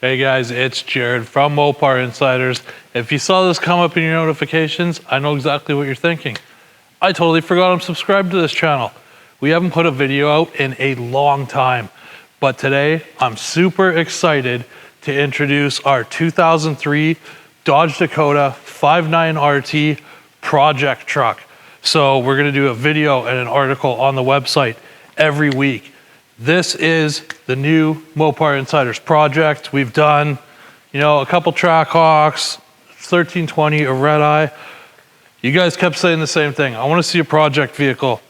Hey guys, it's Jared from MoparInsiders. If you saw this come up in your notifications, I know exactly what you're thinking. I totally forgot I'm subscribed to this channel. We haven't put a video out in a long time, but today I'm super excited to introduce our 2003 Dodge Dakota 5.9 RT project truck. So we're gonna do a video and an article on the website every week. This is the new MoparInsiders project. We've done, a couple Trackhawks, 1320, a Red Eye. You guys kept saying the same thing. I want to see a project vehicle.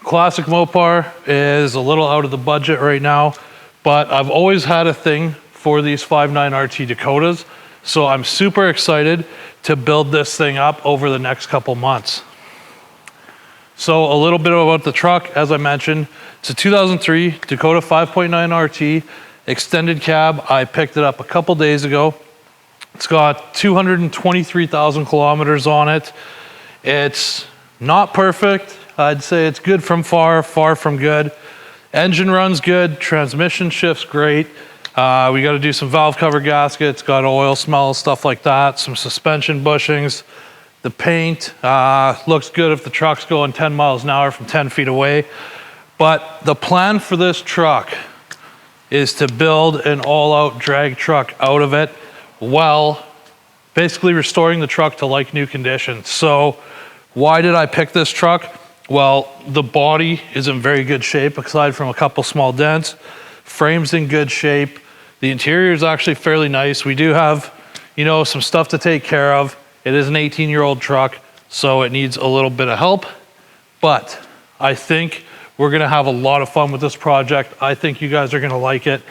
Classic Mopar is a little out of the budget right now, but I've always had a thing for these 5.9 RT Dakotas. So I'm super excited to build this thing up over the next couple months. So a little bit about the truck, as I mentioned, it's a 2003 Dakota 5.9 RT extended cab. I picked it up a couple days ago. It's got 223,000 kilometers on it. It's not perfect. I'd say it's good from far from good. Engine runs good, transmission shifts great. We got to do some valve cover gaskets, got oil smell, stuff like that, some suspension bushings. The paint looks good if the truck's going 10 miles an hour from 10 feet away. But the plan for this truck is to build an all-out drag truck out of it while basically restoring the truck to like new condition. So why did I pick this truck? Well, the body is in very good shape aside from a couple small dents. Frame's in good shape. The interior is actually fairly nice. We do have, some stuff to take care of. It is an 18-year-old truck, so it needs a little bit of help, but I think we're gonna have a lot of fun with this project. I think you guys are gonna like it.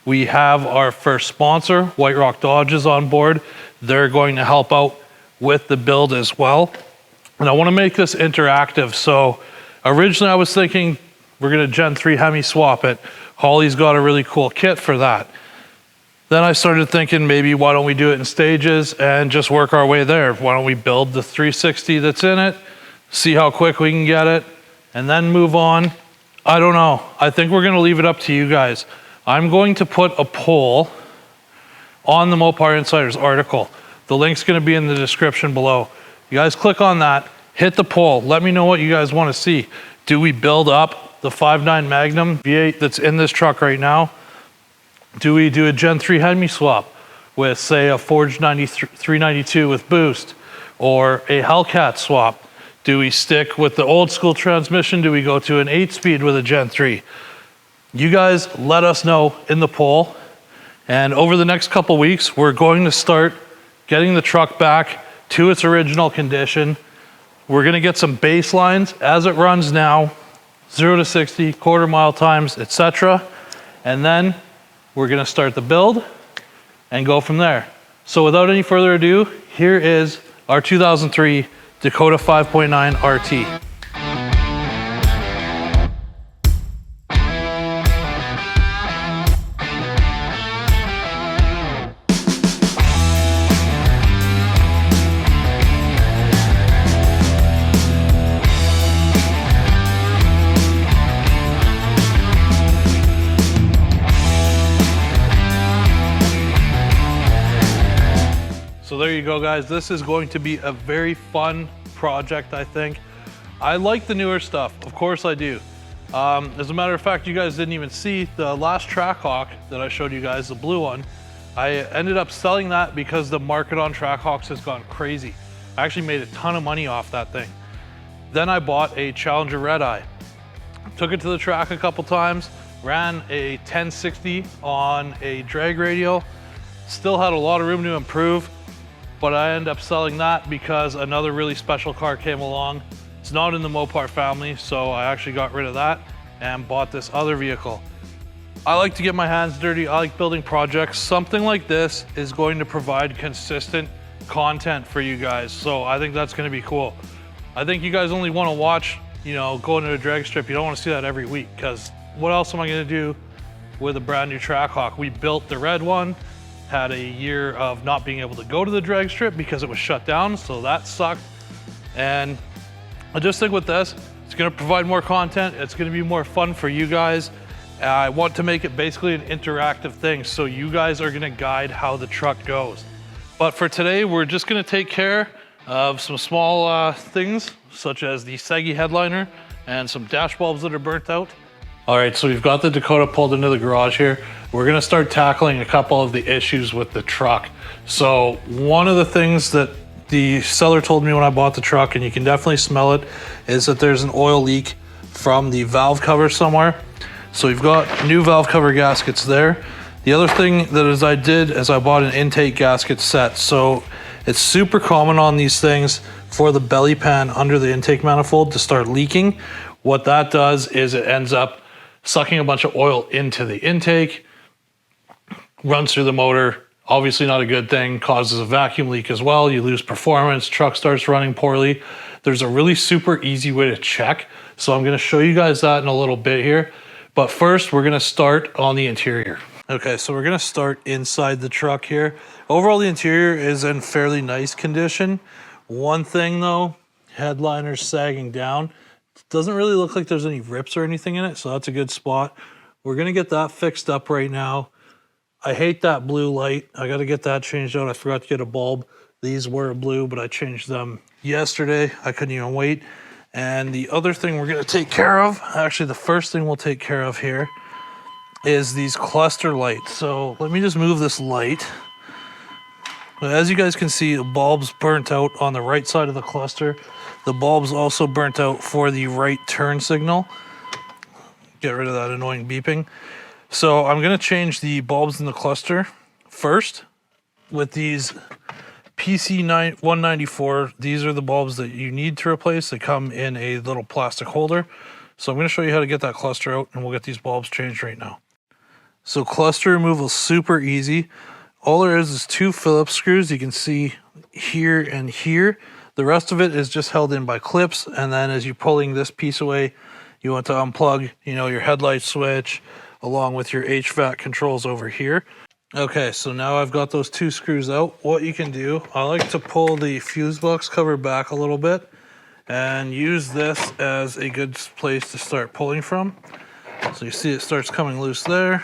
We have our first sponsor, White Rock Dodge, is on board. They're going to help out with the build as well. And I wanna make this interactive. So originally I was thinking we're gonna Gen 3 Hemi swap it. Holly's got a really cool kit for that. Then I started thinking maybe why don't we do it in stages and just work our way there? Why don't we build the 360 that's in it, see how quick we can get it, and then move on? I don't know. I think we're gonna leave it up to you guys. I'm going to put a poll on the MoparInsiders article. The link's gonna be in the description below. You guys click on that, hit the poll. Let me know what you guys wanna see. Do we build up the 5.9 Magnum V8 that's in this truck right now? Do we do a Gen 3 Hemi swap with, say, a Forged 392 with boost, or a Hellcat swap? Do we stick with the old school transmission? Do we go to an 8-speed with a Gen 3? You guys let us know in the poll. And over the next couple weeks, we're going to start getting the truck back to its original condition. We're gonna get some baselines as it runs now, 0 to 60, quarter mile times, etc. And then we're gonna start the build and go from there. So without any further ado, here is our 2003 Dakota 5.9 RT. So there you go, guys. This is going to be a very fun project, I think. I like the newer stuff. Of course I do. As a matter of fact, you guys didn't even see the last Trackhawk that I showed you guys, the blue one. I ended up selling that because the market on Trackhawks has gone crazy. I actually made a ton of money off that thing. Then I bought a Challenger Red Eye. Took it to the track a couple times, ran a 1060 on a drag radial. Still had a lot of room to improve, but I ended up selling that because another really special car came along. It's not in the Mopar family, so I actually got rid of that and bought this other vehicle. I like to get my hands dirty. I like building projects. Something like this is going to provide consistent content for you guys, so I think that's gonna be cool. I think you guys only wanna watch, going to a drag strip. You don't wanna see that every week, because what else am I gonna do with a brand new Trackhawk? We built the red one, had a year of not being able to go to the drag strip because it was shut down, so that sucked. And I just think with this, it's gonna provide more content, it's gonna be more fun for you guys, I want to make it basically an interactive thing, so you guys are gonna guide how the truck goes. But for today, we're just gonna take care of some small things, such as the saggy headliner and some dash bulbs that are burnt out. All right, so we've got the Dakota pulled into the garage here. We're gonna start tackling a couple of the issues with the truck. So one of the things that the seller told me when I bought the truck, and you can definitely smell it, is that there's an oil leak from the valve cover somewhere. So we've got new valve cover gaskets there. The other thing that I did is I bought an intake gasket set. So it's super common on these things for the belly pan under the intake manifold to start leaking. What that does is it ends up sucking a bunch of oil into the intake, runs through the motor. Obviously not a good thing, causes a vacuum leak as well. You lose performance, truck starts running poorly. There's a really super easy way to check. So I'm gonna show you guys that in a little bit here. But first, we're gonna start on the interior. Okay, so we're gonna start inside the truck here. Overall, the interior is in fairly nice condition. One thing though, headliner's sagging down. Doesn't really look like there's any rips or anything in it, so that's a good spot. We're gonna get that fixed up right now. I hate that blue light. I gotta get that changed out. I forgot to get a bulb. These were blue, but I changed them yesterday. I couldn't even wait. And the other thing we're gonna take care of, actually the first thing we'll take care of here, is these cluster lights. So let me just move this light. As you guys can see, the bulb's burnt out on the right side of the cluster. The bulb's also burnt out for the right turn signal. Get rid of that annoying beeping. So I'm gonna change the bulbs in the cluster first with these PC194. These are the bulbs that you need to replace. They come in a little plastic holder. So I'm gonna show you how to get that cluster out, and we'll get these bulbs changed right now. So cluster removal is super easy. All there is 2 Phillips screws. You can see here and here. The rest of it is just held in by clips. And then as you're pulling this piece away, you want to unplug, your headlight switch along with your HVAC controls over here. Okay, so now I've got those 2 screws out. What you can do, I like to pull the fuse box cover back a little bit and use this as a good place to start pulling from. So you see it starts coming loose there.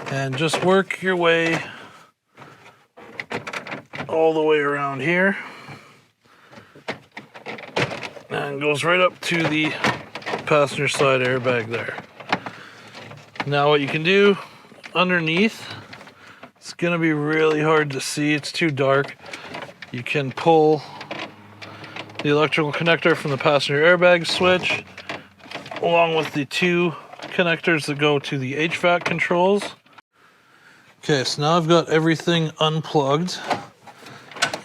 And just work your way all the way around here. And goes right up to the passenger side airbag there. Now what you can do underneath, it's gonna be really hard to see, it's too dark. You can pull the electrical connector from the passenger airbag switch along with the 2 connectors that go to the HVAC controls. Okay, so now I've got everything unplugged.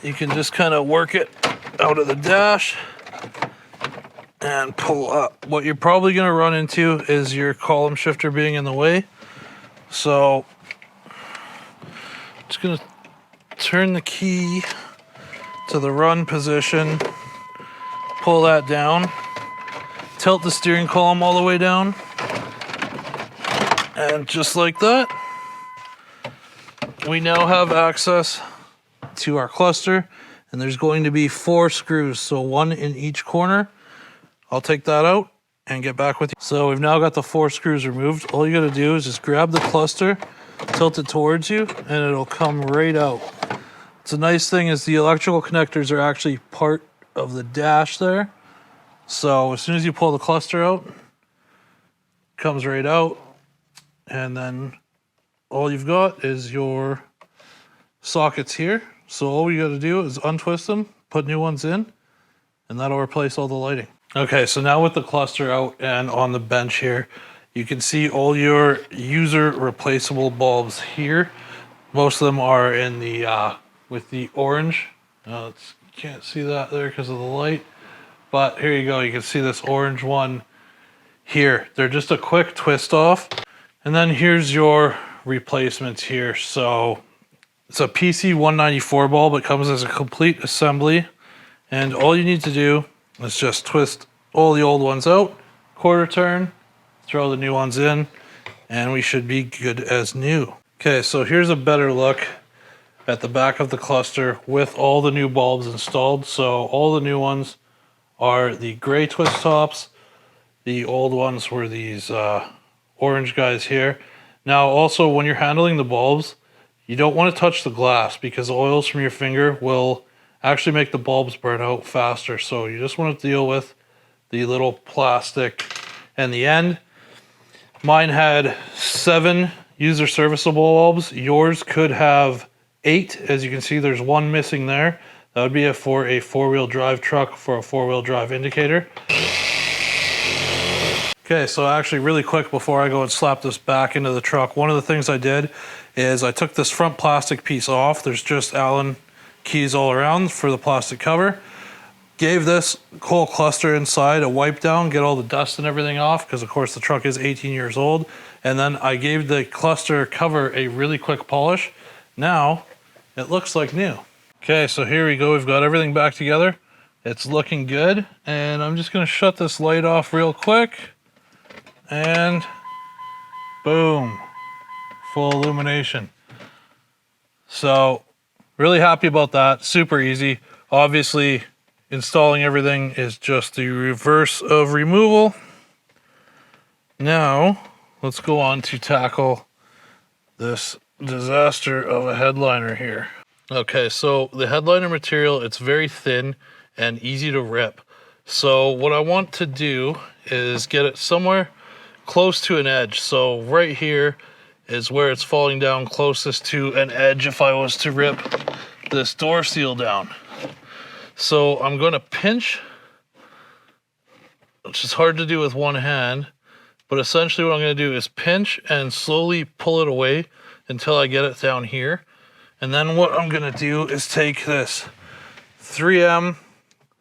You can just kind of work it out of the dash and pull up. What you're probably going to run into is your column shifter being in the way. So just going to turn the key to the run position, pull that down, tilt the steering column all the way down, and just like that, we now have access to our cluster, and there's going to be 4 screws, so 1 in each corner. I'll take that out and get back with you. So we've now got the 4 screws removed. All you gotta do is just grab the cluster, tilt it towards you, and it'll come right out. It's a nice thing is the electrical connectors are actually part of the dash there. So as soon as you pull the cluster out, it comes right out, and then all you've got is your sockets here. So all we got to do is untwist them, put new ones in, and that'll replace all the lighting. Okay, so now with the cluster out and on the bench here, you can see all your user replaceable bulbs here. Most of them are in the with the orange. You can't see that there because of the light, but here you go. You can see this orange one here. They're just a quick twist off. And then here's your replacements here. So it's a PC194 bulb. It comes as a complete assembly, and all you need to do is just twist all the old ones out, quarter turn, throw the new ones in, and we should be good as new. Okay, so here's a better look at the back of the cluster with all the new bulbs installed. So all the new ones are the gray twist tops. The old ones were these orange guys here. Now also when you're handling the bulbs, you don't want to touch the glass because the oils from your finger will actually make the bulbs burn out faster. So you just want to deal with the little plastic and the end. Mine had 7 user serviceable bulbs. Yours could have 8. As you can see, there's 1 missing there. That would be for a 4-wheel drive truck for a 4-wheel drive indicator. Okay, so actually really quick before I go and slap this back into the truck, one of the things I did is I took this front plastic piece off. There's just Allen keys all around for the plastic cover. Gave this whole cluster inside a wipe down, get all the dust and everything off, because of course the truck is 18 years old. And then I gave the cluster cover a really quick polish. Now it looks like new. Okay, so here we go. We've got everything back together. It's looking good. And I'm just gonna shut this light off real quick. And boom, full illumination. So really happy about that. Super easy. Obviously installing everything is just the reverse of removal. Now let's go on to tackle this disaster of a headliner here. Okay, so the headliner material, it's very thin and easy to rip. So what I want to do is get it somewhere close to an edge. So right here is where it's falling down closest to an edge if I was to rip this door seal down. So I'm going to pinch, which is hard to do with one hand, but essentially what I'm going to do is pinch and slowly pull it away until I get it down here. And then what I'm going to do is take this 3M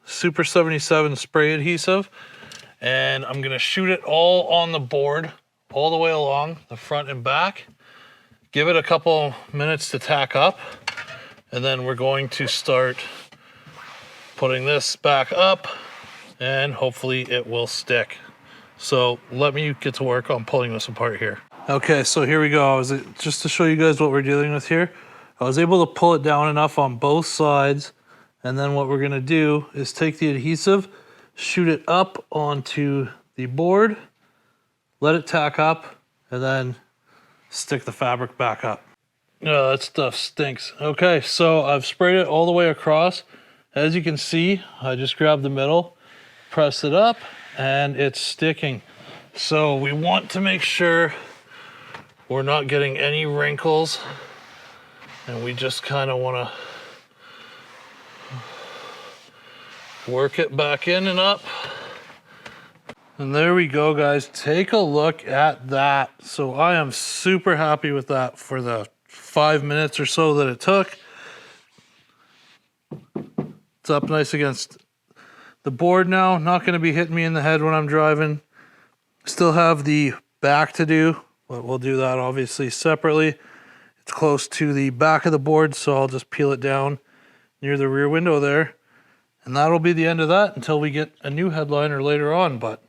Super 77 spray adhesive, and I'm gonna shoot it all on the board, all the way along the front and back. Give it a couple minutes to tack up, and then we're going to start putting this back up, and hopefully it will stick. So let me get to work on pulling this apart here. Okay, so here we go. Just to show you guys what we're dealing with here, I was able to pull it down enough on both sides, and then what we're gonna do is take the adhesive, shoot it up onto the board, let it tack up, and then stick the fabric back up. Oh, that stuff stinks. Okay, so I've sprayed it all the way across. As you can see, I just grabbed the middle, pressed it up, and it's sticking. So we want to make sure we're not getting any wrinkles, and we just kind of want to work it back in and up. And there we go, guys. Take a look at that. So I am super happy with that for the 5 minutes or so that it took. It's up nice against the board now. Not going to be hitting me in the head when I'm driving. Still have the back to do, but we'll do that obviously separately. It's close to the back of the board, so I'll just peel it down near the rear window there. And that'll be the end of that until we get a new headliner later on, but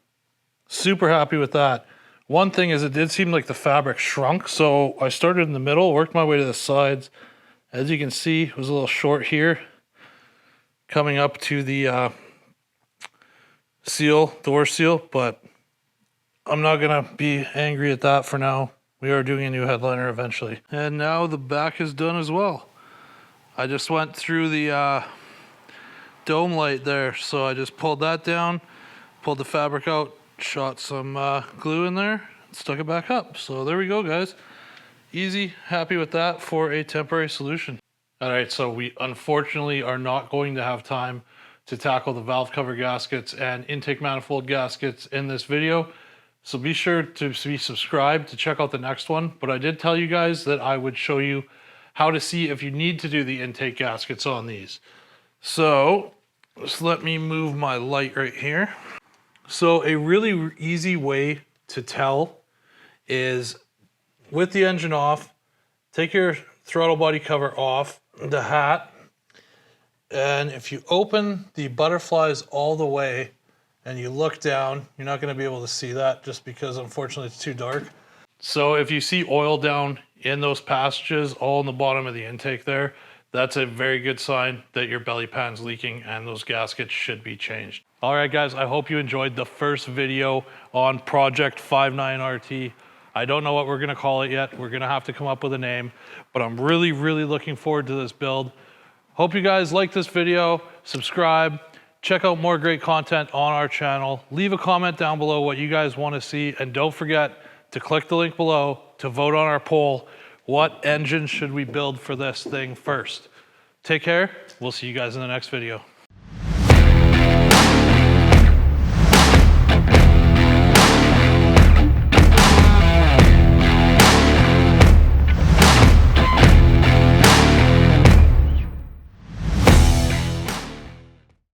super happy with that. One thing is it did seem like the fabric shrunk, so I started in the middle, worked my way to the sides. As you can see, it was a little short here, coming up to the door seal, but I'm not gonna be angry at that for now. We are doing a new headliner eventually. And now the back is done as well. I just went through the dome light there, so I just pulled that down, pulled the fabric out, shot some glue in there, and stuck it back up. So there we go, guys. Easy, happy with that for a temporary solution. All right, so we unfortunately are not going to have time to tackle the valve cover gaskets and intake manifold gaskets in this video. So be sure to be subscribed to check out the next one. But I did tell you guys that I would show you how to see if you need to do the intake gaskets on these. So just let me move my light right here. So a really easy way to tell is with the engine off, take your throttle body cover off, the hat, and if you open the butterflies all the way and you look down, you're not going to be able to see that just because unfortunately it's too dark. So if you see oil down in those passages all in the bottom of the intake there, that's a very good sign that your belly pan's leaking and those gaskets should be changed. All right, guys, I hope you enjoyed the first video on Project 59RT. I don't know what we're gonna call it yet. We're gonna have to come up with a name, but I'm really, really looking forward to this build. Hope you guys like this video, subscribe, check out more great content on our channel. Leave a comment down below what you guys wanna see, and don't forget to click the link below to vote on our poll. What engine should we build for this thing first? Take care. We'll see you guys in the next video.